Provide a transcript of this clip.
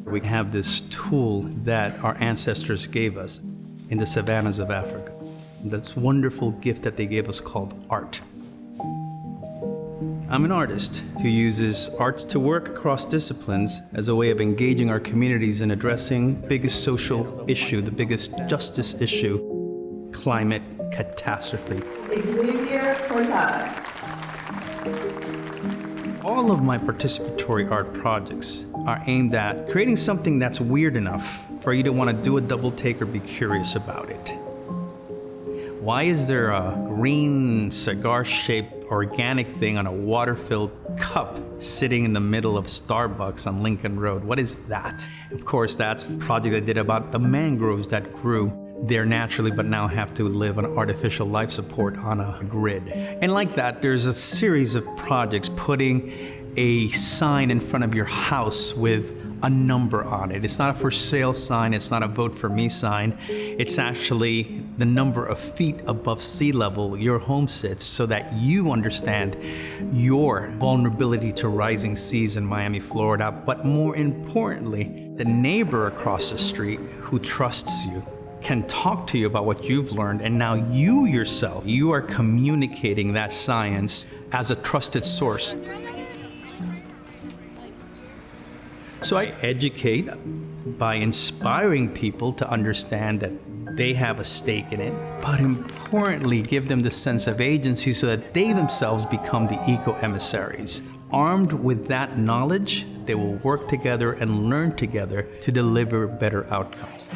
We have this tool that our ancestors gave us in the savannas of Africa. This wonderful gift that they gave us called art. I'm an artist who uses art to work across disciplines as a way of engaging our communities in addressing the biggest social issue, the biggest justice issue, climate catastrophe. Xavier, Cortada. All of my participatory art projects are aimed at creating something that's weird enough for you to want to do a double take or be curious about it. Why is there a green cigar-shaped organic thing on a water-filled cup sitting in the middle of Starbucks on Lincoln Road? What is that? Of course, that's the project I did about the mangroves that grew there naturally but now have to live on artificial life support on a grid. And like that, there's a series of projects putting a sign in front of your house with a number on it. It's not a for sale sign, it's not a vote for me sign. It's actually the number of feet above sea level your home sits so that you understand your vulnerability to rising seas in Miami, Florida. But more importantly, the neighbor across the street who trusts you can talk to you about what you've learned, and now you yourself, you are communicating that science as a trusted source. So I educate by inspiring people to understand that they have a stake in it, but importantly, give them the sense of agency so that they themselves become the eco-emissaries. Armed with that knowledge, they will work together and learn together to deliver better outcomes.